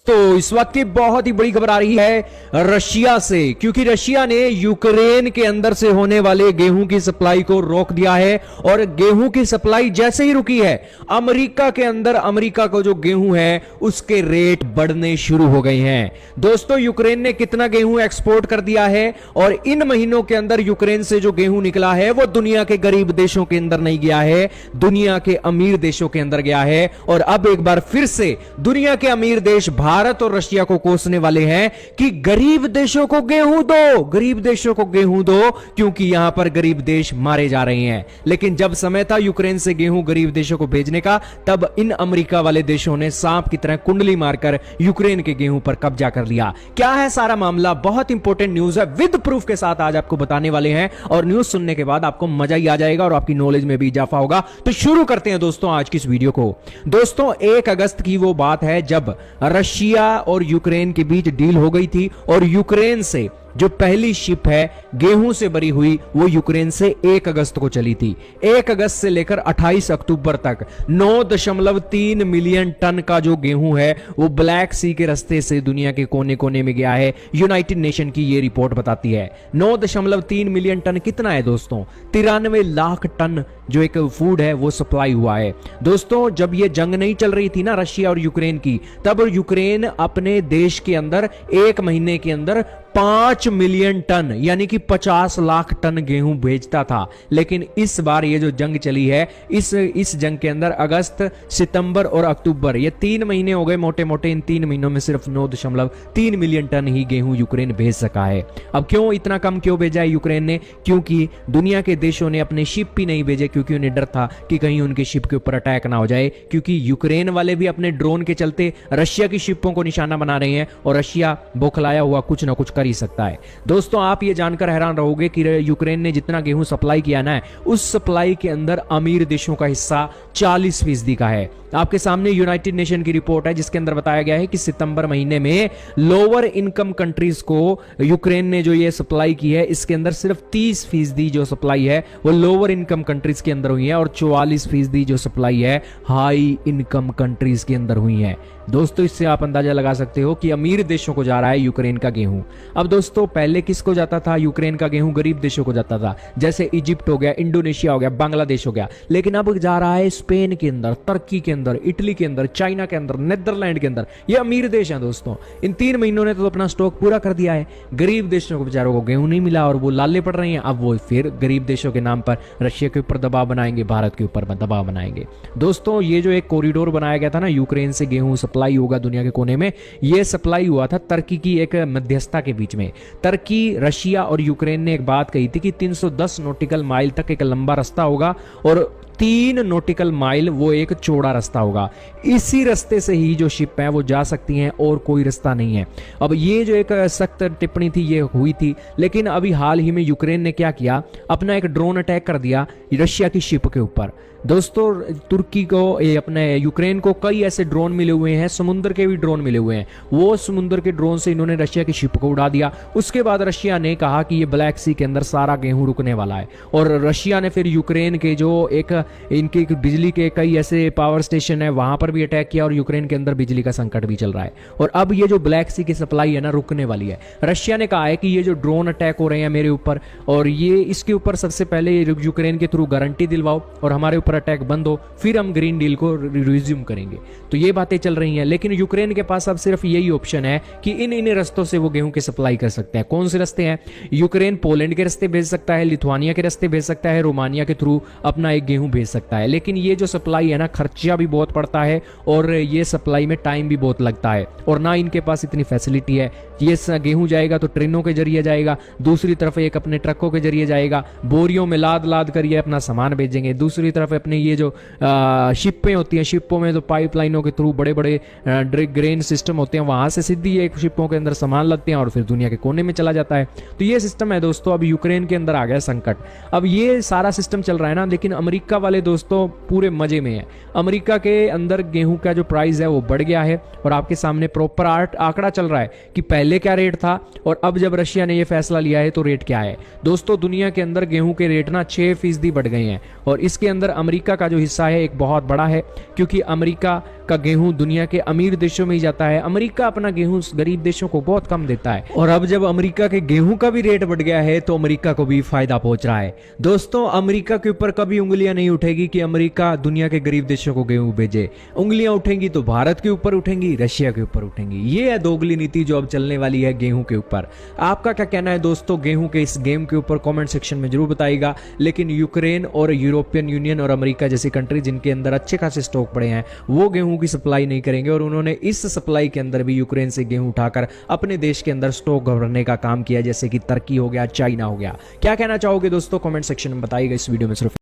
तो इस वक्त की बहुत ही बड़ी खबर आ रही है रशिया से, क्योंकि रशिया ने यूक्रेन के अंदर से होने वाले गेहूं की सप्लाई को रोक दिया है। और गेहूं की सप्लाई जैसे ही रुकी है, अमेरिका के अंदर अमेरिका को जो गेहूं है उसके रेट बढ़ने शुरू हो गए हैं। दोस्तों, यूक्रेन ने कितना गेहूं एक्सपोर्ट कर दिया है और इन महीनों के अंदर यूक्रेन से जो गेहूं निकला है वो दुनिया के गरीब देशों के अंदर नहीं गया है, दुनिया के अमीर देशों के अंदर गया है। और अब एक बार फिर से दुनिया के अमीर देश भारत और रशिया को कोसने वाले हैं कि गरीब देशों को गेहूं दो, गरीब देशों को गेहूं दो, क्योंकि यहां पर गरीब देश मारे जा रहे हैं। लेकिन जब समय था यूक्रेन से गेहूं गरीब देशों को भेजने का, तब इन अमेरिका वाले देशों ने सांप की तरह कुंडली मारकर यूक्रेन के गेहूं पर कब्जा कर लिया। क्या है सारा मामला? बहुत इंपॉर्टेंट न्यूज है, विद प्रूफ के साथ आज आपको बताने वाले हैं। और न्यूज सुनने के बाद आपको मजा ही आ जाएगा और आपकी नॉलेज में भी इजाफा होगा। तो शुरू करते हैं दोस्तों आज की इस वीडियो को। दोस्तों, 1 अगस्त की वो बात है जब रशिया और यूक्रेन के बीच डील हो गई थी और यूक्रेन से जो पहली शिप है गेहूं से भरी हुई वो यूक्रेन से 1 अगस्त को चली थी। 1 अगस्त से लेकर 28 अक्टूबर तक 9.3 मिलियन टन का जो गेहूं है वो ब्लैक सी के रास्ते से दुनिया के कोने कोने में गया है। यूनाइटेड नेशन की ये रिपोर्ट बताती है 9.3 मिलियन टन कितना है दोस्तों? 93 लाख टन जो एक फूड है वो सप्लाई हुआ है। दोस्तों, जब ये जंग नहीं चल रही थी ना रशिया और यूक्रेन की, तब यूक्रेन अपने देश के अंदर 1 महीने के अंदर 5 मिलियन टन यानी कि 50 लाख टन गेहूं भेजता था। लेकिन इस बार ये जो जंग चली है, इस जंग के अंदर अगस्त, सितंबर और अक्टूबर, ये 3 महीने हो गए मोटे मोटे। इन 3 महीनों में सिर्फ 9.3 मिलियन टन ही गेहूं यूक्रेन भेज सका है। अब क्यों इतना कम क्यों भेजा है यूक्रेन ने? क्योंकि दुनिया के देशों ने अपने शिप भी नहीं भेजे, क्योंकि उन्हें डर था कि कहीं उनके शिप के ऊपर अटैक ना हो जाए। क्योंकि यूक्रेन वाले भी अपने ड्रोन के चलते रशिया की शिपों को निशाना बना रहे हैं और रशिया बौखलाया हुआ कुछ ना कुछ कर ही सकता है। दोस्तों, आप ये जानकर हैरान रहोगे कि यूक्रेन ने जितना गेहूं सप्लाई किया ना, उस सप्लाई के अंदर अमीर देशों का हिस्सा 40% का है। आपके सामने यूनाइटेड नेशन की रिपोर्ट है जिसके अंदर बताया गया है कि सितंबर महीने में लोअर इनकम कंट्रीज को यूक्रेन ने जो ये सप्लाई की है, इसके अंदर सिर्फ 30% जो सप्लाई है वो लोअर इनकम कंट्रीज के अंदर हुई है और 44% जो सप्लाई है हाई इनकम कंट्रीज के अंदर हुई है। दोस्तों, इससे आप अंदाजा लगा सकते हो कि अमीर देशों को जा रहा है यूक्रेन का गेहूं। अब दोस्तों, पहले किसको जाता था यूक्रेन का गेहूं? गरीब देशों को जाता था, जैसे इजिप्ट हो गया, इंडोनेशिया हो गया, बांग्लादेश हो गया। लेकिन अब जा रहा है स्पेन के अंदर, तुर्की के अंदर, इटली के अंदर, चाइना के अंदर, नीदरलैंड के अंदर। ये अमीर देश हैं दोस्तों। इन 3 महीनों ने तो अपना स्टॉक पूरा कर दिया है। गरीब देशों को बेचारों को गेहूं नहीं मिला और वो लाले पड़ रहे हैं। अब वो फिर गरीब देशों के नाम पर रशिया के ऊपर दबाव बनाएंगे, भारत के ऊपर दबाव बनाएंगे। दोस्तों, ये जो एक कॉरिडोर बनाया गया था ना, यूक्रेन से गेहूं सप्लाई होगा दुनिया के कोने में, ये सप्लाई हुआ था तुर्की की एक मध्यस्थता के बीच में। तुर्की, रशिया और यूक्रेन ने एक बात कही थी कि 310 नॉटिकल माइल तक एक लंबा रास्ता होगा और 3 नॉटिकल माइल वो एक चौड़ा रास्ता होगा। इसी रास्ते से ही जो शिप है वो जा सकती हैं और कोई रास्ता नहीं है। अब ये जो एक सख्त टिप्पणी थी ये हुई थी, लेकिन अभी हाल ही में यूक्रेन ने क्या किया, अपना एक ड्रोन अटैक कर दिया रशिया की शिप के ऊपर। दोस्तों, तुर्की को अपने यूक्रेन को कई ऐसे ड्रोन मिले हुए हैं, समुद्र के भी ड्रोन मिले हुए हैं। वो समुद्र के ड्रोन से इन्होंने रशिया की शिप को उड़ा दिया। उसके बाद रशिया ने कहा कि ये ब्लैक सी के अंदर सारा गेहूं रुकने वाला है और रशिया ने फिर यूक्रेन के जो इनके बिजली के कई ऐसे पावर स्टेशन है वहां पर भी अटैक किया और यूक्रेन के अंदर बिजली का संकट भी चल रहा है। और अब ये जो ब्लैक सी की सप्लाई है ना रुकने वाली है। रशिया ने कहा है कि ये जो ड्रोन अटैक हो रहे हैं मेरे ऊपर, और ये इसके ऊपर सबसे पहले यूक्रेन के थ्रू गारंटी दिलवाओ और हमारे ऊपर अटैक बंद हो, फिर हम ग्रीन डील को रिज्यूम करेंगे। तो ये बातें चल रही हैं। लेकिन यूक्रेन के पास अब सिर्फ यही ऑप्शन है कि इन रास्तों से वो गेहूं की सप्लाई कर सकते हैं। कौन से रास्ते हैं? यूक्रेन पोलैंड के रास्ते भेज सकता है, लिथुआनिया के रास्ते भेज सकता है, रोमानिया के थ्रू अपना एक गेहूं भेज सकता है। लेकिन ये जो सप्लाई है ना, खर्चा भी बहुत पड़ता है और ये सप्लाई में टाइम भी बहुत लगता है और ना इनके पास इतनी फैसिलिटी है। ये गेहूं जाएगा तो ट्रेनों के जरिए जाएगा, दूसरी तरफ एक अपने ट्रकों के जरिए जाएगा, बोरियों में लाद लाद कर ये अपना सामान भेजेंगे। दूसरी तरफ अपने ये जो शिपें होती हैं, शिपों में तो पाइपलाइनों के थ्रू बड़े बड़े ग्रेन सिस्टम होते हैं, वहां से सीधी एक शिपों के अंदर सामान लगते हैं और फिर दुनिया के कोने में चला जाता है। तो ये सिस्टम है दोस्तों। अब यूक्रेन के अंदर आ गया संकट। अब ये सारा सिस्टम चल रहा है ना, लेकिन अमेरिका वाले दोस्तों पूरे मजे में है। अमेरिका के अंदर गेहूं का जो प्राइस है वो बढ़ गया है और आपके सामने प्रॉपर आंकड़ा चल रहा है कि पहले क्या रेट था और अब जब रशिया ने ये फैसला लिया है तो रेट क्या है। दोस्तों, दुनिया के अंदर गेहूं के रेट ना 6% बढ़ गए हैं और इसके अंदर अमेरिका का जो हिस्सा है एक बहुत बड़ा है, क्योंकि अमेरिका का गेहूं दुनिया के अमीर देशों में ही जाता है। अमेरिका अपना गेहूं गरीब देशों को बहुत कम देता है और अब जब अमेरिका के गेहूं का भी रेट बढ़ गया है तो अमेरिका को भी फायदा पहुंच रहा है। दोस्तों, अमेरिका के ऊपर कभी उंगलियां नहीं उठेगी कि अमेरिका दुनिया के गरीब देशों को गेहूं भेजे। उंगलियां उठेंगी तो भारत के ऊपर उठेंगी, रशिया के ऊपर उठेंगी। ये है दोगली नीति जो अब चलने वाली है गेहूं के ऊपर। आपका क्या कहना है दोस्तों गेहूं के इस गेम के ऊपर? कमेंट सेक्शन में जरूर बताइएगा। लेकिन यूक्रेन और यूरोपियन यूनियन और अमेरिका जैसी कंट्री जिनके अंदर अच्छे खासे स्टॉक पड़े हैं वो गेहूं की सप्लाई नहीं करेंगे और उन्होंने इस सप्लाई के अंदर भी यूक्रेन से गेहूं उठाकर अपने देश के अंदर स्टॉक भरने का काम किया, जैसे कि तुर्की हो गया, चाइना हो गया। क्या कहना चाहोगे दोस्तों? कमेंट सेक्शन में बताइएगा। इस वीडियो में सिर्फ